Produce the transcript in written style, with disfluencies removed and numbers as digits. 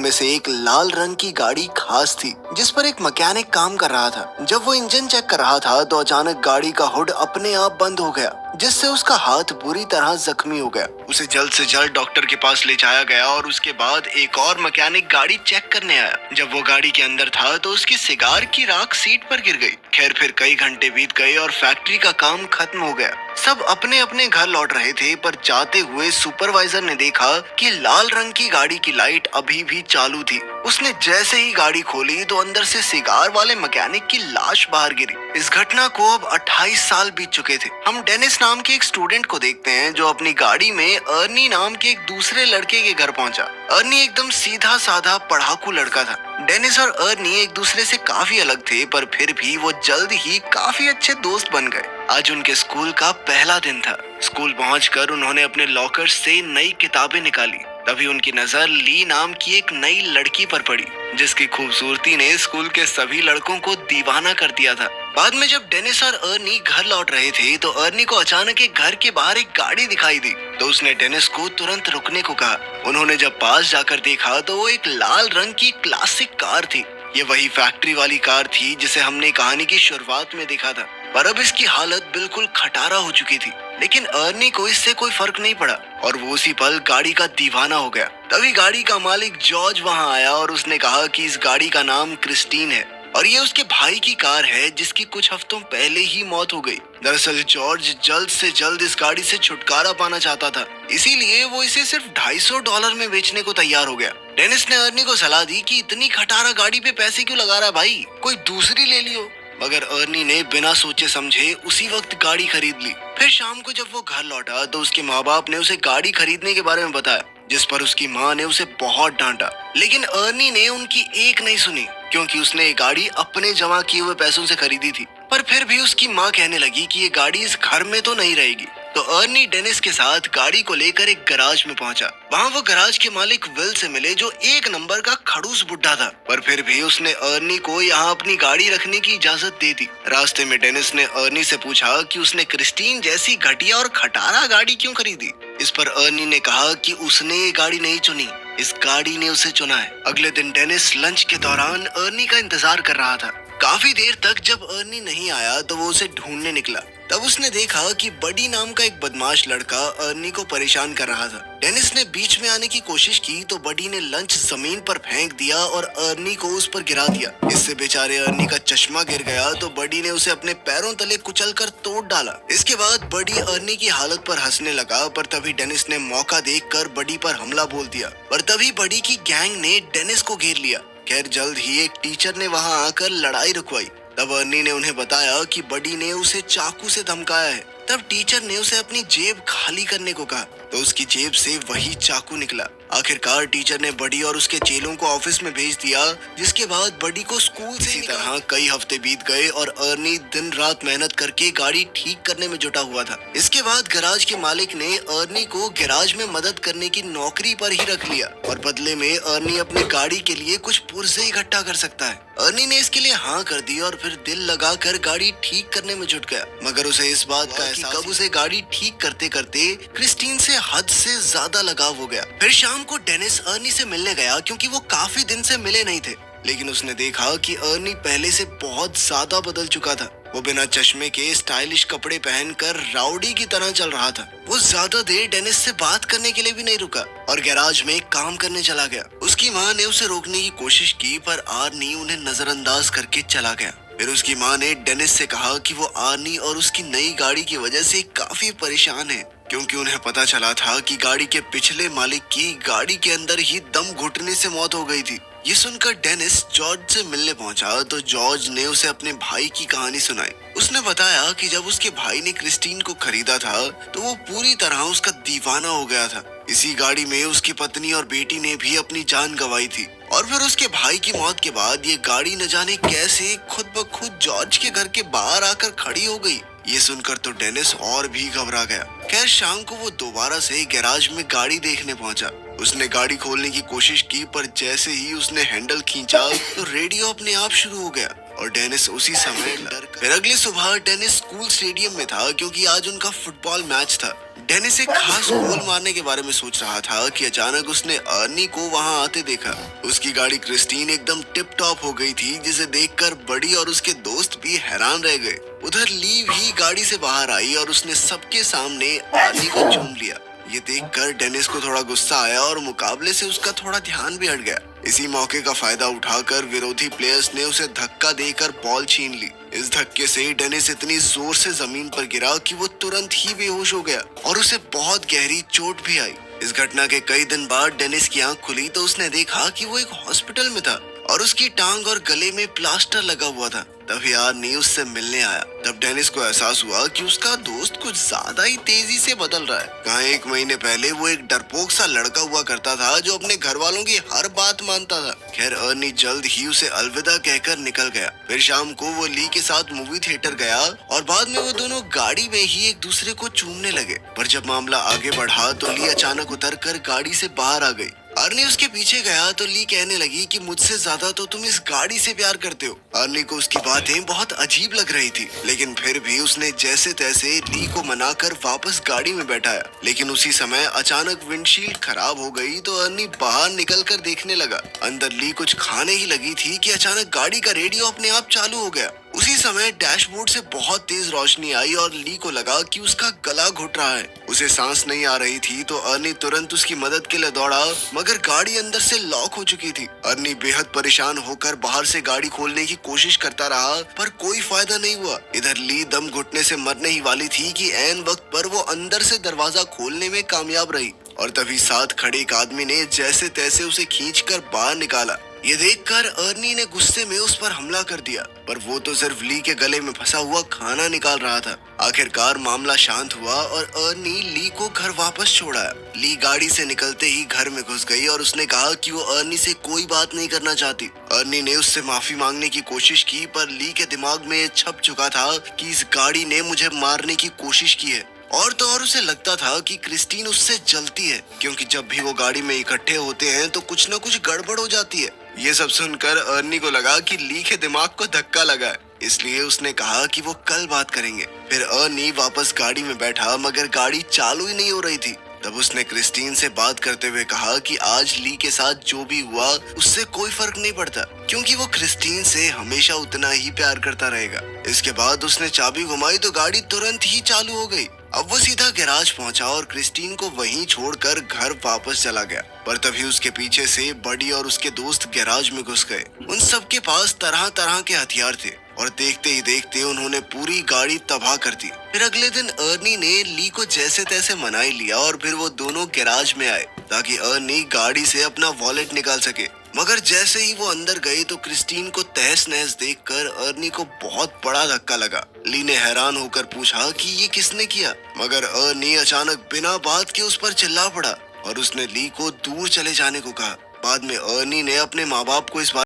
में से एक लाल रंग की गाड़ी खास थी जिस पर एक मैकेनिक काम कर रहा था। जब वो इंजन चेक कर रहा था तो अचानक गाड़ी का हुड अपने आप बंद हो गया, जिससे उसका हाथ बुरी तरह जख्मी हो गया। उसे जल्द से जल्द डॉक्टर के पास ले जाया गया और उसके बाद एक और मैकेनिक गाड़ी चेक करने आया। जब वो गाड़ी के अंदर था तो उसकी सिगार की राख सीट पर गिर गई। खैर फिर कई घंटे बीत गए और फैक्ट्री का काम खत्म हो गया। सब अपने अपने घर लौट रहे थे, पर जाते हुए सुपरवाइजर ने देखा कि लाल रंग की गाड़ी की लाइट अभी भी चालू थी। उसने जैसे ही गाड़ी खोली तो अंदर से सिगार वाले मैकेनिक की लाश बाहर गिरी। इस घटना को अब 28 साल बीत चुके थे। हम डेनिस नाम के एक स्टूडेंट को देखते हैं जो अपनी गाड़ी में अर्नी नाम के एक दूसरे लड़के के घर पहुंचा। अर्नी एकदम सीधा साधा पढ़ाकू लड़का था। डेनिस और अर्नी एक दूसरे से काफी अलग थे, पर फिर भी वो जल्द ही काफी अच्छे दोस्त बन गए। आज उनके स्कूल का पहला दिन था। स्कूल पहुंचकर उन्होंने अपने लॉकर से नई किताबें निकाली। तभी उनकी नजर ली नाम की एक नई लड़की पर पड़ी, जिसकी खूबसूरती ने स्कूल के सभी लड़कों को दीवाना कर दिया था। बाद में जब डेनिस और अर्नी घर लौट रहे थे तो अर्नी को अचानक एक घर के बाहर एक गाड़ी दिखाई दी, तो उसने डेनिस को तुरंत रुकने को कहा। उन्होंने जब पास जाकर देखा तो वो एक लाल रंग की क्लासिक कार थी। ये वही फैक्ट्री वाली कार थी जिसे हमने कहानी की शुरुआत में देखा था, पर अब इसकी हालत बिल्कुल खटारा हो चुकी थी। लेकिन अर्नी को इससे कोई फर्क नहीं पड़ा और वो उसी पल गाड़ी का दीवाना हो गया। तभी गाड़ी का मालिक जॉर्ज वहां आया और उसने कहा कि इस गाड़ी का नाम क्रिस्टीन है और ये उसके भाई की कार है जिसकी कुछ हफ्तों पहले ही मौत हो गई। दरअसल जॉर्ज जल्द से जल्द इस गाड़ी से छुटकारा पाना चाहता था, इसीलिए वो इसे सिर्फ $250 में बेचने को तैयार हो गया। डेनिस ने अर्नी को सलाह दी कि इतनी खटारा गाड़ी पे पैसे क्यों लगा रहा है भाई, कोई दूसरी ले लियो। मगर अर्नी ने बिना सोचे समझे उसी वक्त गाड़ी खरीद ली। फिर शाम को जब वो घर लौटा तो उसके माँ बाप ने उसे गाड़ी खरीदने के बारे में बताया, जिस पर उसकी माँ ने उसे बहुत डांटा। लेकिन अर्नी ने उनकी एक नहीं सुनी, क्योंकि उसने ये गाड़ी अपने जमा किए हुए पैसों से खरीदी थी। पर फिर भी उसकी माँ कहने लगी कि ये गाड़ी इस घर में तो नहीं रहेगी। तो अर्नी डेनिस के साथ गाड़ी को लेकर एक गैराज में पहुंचा। वहां वो गैराज के मालिक विल से मिले, जो एक नंबर का खड़ूस बुड्ढा था, पर फिर भी उसने अर्नी को यहाँ अपनी गाड़ी रखने की इजाजत दे दी। रास्ते में डेनिस ने अर्नी से पूछा कि उसने क्रिस्टीन जैसी घटिया और खटारा गाड़ी क्यों खरीदी। इस पर अर्नी ने कहा कि उसने ये गाड़ी नहीं चुनी, इस गाड़ी ने उसे चुना है। अगले दिन डेनिस लंच के दौरान अर्नी का इंतजार कर रहा था। काफी देर तक जब अर्नी नहीं आया तो वो उसे ढूंढने निकला। तब उसने देखा कि बडी नाम का एक बदमाश लड़का अर्नी को परेशान कर रहा था। डेनिस ने बीच में आने की कोशिश की तो बडी ने लंच जमीन पर फेंक दिया और अर्नी को उस पर गिरा दिया। इससे बेचारे अर्नी का चश्मा गिर गया तो बडी ने उसे अपने पैरों तले कुचलकर तोड़ डाला। इसके बाद बडी अर्नी की हालत पर हंसने लगा, पर तभी डेनिस ने मौका देखकर बडी पर हमला बोल दिया। पर तभी बडी की गैंग ने डेनिस को घेर लिया। खैर जल्द ही एक टीचर ने वहां आकर लड़ाई रुकवाई। तब अर्नी ने उन्हें बताया कि बडी ने उसे चाकू से धमकाया है। तब टीचर ने उसे अपनी जेब खाली करने को कहा तो उसकी जेब से वही चाकू निकला। आखिरकार टीचर ने बडी और उसके चेलों को ऑफिस में भेज दिया, जिसके बाद बडी को स्कूल से इसी तरह कई हफ्ते बीत गए और अर्नी दिन रात मेहनत करके गाड़ी ठीक करने में जुटा हुआ था। इसके बाद गैराज के मालिक ने अर्नी को गैराज में मदद करने की नौकरी पर ही रख लिया और बदले में अर्नी अपनी गाड़ी के लिए कुछ पुर्जे इकट्ठा कर सकता है। अर्नी ने इसके लिए हाँ कर दी और फिर दिल लगाकर गाड़ी ठीक करने में जुट गया। मगर उसे इस बात का एहसास कब उसे गाड़ी ठीक करते करते क्रिस्टीन से हद से ज्यादा लगाव हो गया। फिर शाम को डेनिस अर्नी से मिलने गया, क्योंकि वो काफी दिन से मिले नहीं थे। लेकिन उसने देखा कि अर्नी पहले से बहुत ज्यादा बदल चुका था। वो बिना चश्मे के स्टाइलिश कपड़े पहनकर राउडी की तरह चल रहा था। वो ज्यादा देर डेनिस से बात करने के लिए भी नहीं रुका और गैराज में काम करने चला गया। उसकी माँ ने उसे रोकने की कोशिश की, पर आर्नी उन्हें नजरअंदाज करके चला गया। फिर उसकी माँ ने डेनिस से कहा कि वो आर्नी और उसकी नई गाड़ी की वजह से काफी परेशान है, क्योंकि उन्हें पता चला था कि गाड़ी के पिछले मालिक की गाड़ी के अंदर ही दम घुटने से मौत हो गई थी। ये सुनकर डेनिस जॉर्ज से मिलने पहुंचा तो जॉर्ज ने उसे अपने भाई की कहानी सुनाई। उसने बताया कि जब उसके भाई ने क्रिस्टीन को खरीदा था तो वो पूरी तरह उसका दीवाना हो गया था। इसी गाड़ी में उसकी पत्नी और बेटी ने भी अपनी जान गंवाई थी और फिर उसके भाई की मौत के बाद ये गाड़ी न जाने कैसे खुद ब खुद जॉर्ज के घर के बाहर आकर खड़ी हो गई। ये सुनकर तो डेनिस और भी घबरा गया। खैर शाम को वो दोबारा से गैराज में गाड़ी देखने पहुंचा। उसने गाड़ी खोलने की कोशिश की, पर जैसे ही उसने हैंडल खींचा तो रेडियो अपने आप शुरू हो गया। और डेनिस उसी समय डर। फिर अगली सुबह डेनिस स्कूल स्टेडियम में था क्योंकि आज उनका फुटबॉल मैच था। डेनिस एक खास गोल मारने के बारे में सोच रहा था कि अचानक उसने अर्नी को वहां आते देखा। उसकी गाड़ी क्रिस्टीन एकदम टिप टॉप हो गई थी, जिसे देखकर बड़ी और उसके दोस्त भी हैरान रह गए। उधर ली भी गाड़ी से बाहर आई और उसने सबके सामने अर्नी को चूम लिया। ये देखकर डेनिस को थोड़ा गुस्सा आया और मुकाबले से उसका थोड़ा ध्यान भी हट गया। इसी मौके का फायदा उठाकर विरोधी प्लेयर्स ने उसे धक्का देकर बॉल छीन ली। इस धक्के से डेनिस इतनी जोर से जमीन पर गिरा कि वो तुरंत ही बेहोश हो गया और उसे बहुत गहरी चोट भी आई। इस घटना के कई दिन बाद डेनिस की आंख खुली तो उसने देखा कि वो एक हॉस्पिटल में था और उसकी टांग और गले में प्लास्टर लगा हुआ था। तभी आर्नी उससे मिलने आया। तब डेनिस को एहसास हुआ कि उसका दोस्त कुछ ज्यादा ही तेजी से बदल रहा है। कहाँ 1 महीने पहले वो एक डरपोक सा लड़का हुआ करता था जो अपने घर वालों की हर बात मानता था। खैर अर्नी जल्द ही उसे अलविदा कहकर निकल गया। फिर शाम को वो ली के साथ मूवी थिएटर गया और बाद में वो दोनों गाड़ी में ही एक दूसरे को चूमने लगे। पर जब मामला आगे बढ़ा तो ली अचानक उतरकर गाड़ी से बाहर आ गई। अर्नी उसके पीछे गया तो ली कहने लगी कि मुझसे ज्यादा तो तुम इस गाड़ी से प्यार करते हो। अर्नी को उसकी बातें बहुत अजीब लग रही थी, लेकिन फिर भी उसने जैसे तैसे ली को मनाकर वापस गाड़ी में बैठाया। लेकिन उसी समय अचानक विंडशील्ड खराब हो गई तो अर्नी बाहर निकलकर देखने लगा। अंदर ली कुछ खाने ही लगी थी कि अचानक गाड़ी का रेडियो अपने आप चालू हो गया। उसी समय डैशबोर्ड से बहुत तेज रोशनी आई और ली को लगा कि उसका गला घुट रहा है। उसे सांस नहीं आ रही थी तो अर्नी तुरंत उसकी मदद के लिए दौड़ा, मगर गाड़ी अंदर से लॉक हो चुकी थी। अर्नी बेहद परेशान होकर बाहर से गाड़ी खोलने की कोशिश करता रहा, पर कोई फायदा नहीं हुआ। इधर ली दम घुटने से मरने ही वाली थी कि ऐन वक्त पर वो अंदर से दरवाजा खोलने में कामयाब रही और तभी साथ खड़े एक आदमी ने जैसे तैसे उसे खींचकर बाहर निकाला। ये देखकर अर्नी ने गुस्से में उस पर हमला कर दिया, पर वो तो सिर्फ ली के गले में फंसा हुआ खाना निकाल रहा था। आखिरकार मामला शांत हुआ और अर्नी ली को घर वापस छोड़ा। ली गाड़ी से निकलते ही घर में घुस गई और उसने कहा कि वो अर्नी से कोई बात नहीं करना चाहती। अर्नी ने उससे माफी मांगने की कोशिश की, पर ली के दिमाग में छप चुका था कि इस गाड़ी ने मुझे मारने की कोशिश की है। और तो और उसे लगता था कि क्रिस्टीन उससे जलती है, क्योंकि जब भी वो गाड़ी में इकट्ठे होते हैं तो कुछ न कुछ गड़बड़ हो जाती है। ये सब सुनकर अर्नी को लगा कि ली के दिमाग को धक्का लगा है, इसलिए उसने कहा कि वो कल बात करेंगे। फिर अर्नी वापस गाड़ी में बैठा, मगर गाड़ी चालू ही नहीं हो रही थी। तब उसने क्रिस्टीन से बात करते हुए कहा कि आज ली के साथ जो भी हुआ उससे कोई फर्क नहीं पड़ता, क्योंकि वो क्रिस्टीन से हमेशा उतना ही प्यार करता रहेगा। इसके बाद उसने चाबी घुमाई तो गाड़ी तुरंत ही चालू हो गई। अब वो सीधा गैराज पहुंचा और क्रिस्टीन को वहीं छोड़कर घर वापस चला गया। पर तभी उसके पीछे से बडी और उसके दोस्त गैराज में घुस गए। उन सबके पास तरह तरह के हथियार थे और देखते ही देखते उन्होंने पूरी गाड़ी तबाह कर दी। फिर अगले दिन अर्नी ने ली को जैसे तैसे मना ही लिया और फिर वो दोनों गैराज में आए ताकि अर्नी गाड़ी से अपना वॉलेट निकाल सके। मगर जैसे ही वो अंदर गए तो क्रिस्टीन को तहस नहस देखकर अर्नी को बहुत बड़ा धक्का लगा। ली ने हैरान होकर पूछा कि ये किसने किया, मगर अर्नी अचानक बिना बात के उस पर चिल्ला पड़ा और उसने ली को दूर चले जाने को कहा। बाद में अर्नी ने अपने माँ बाप को इस बात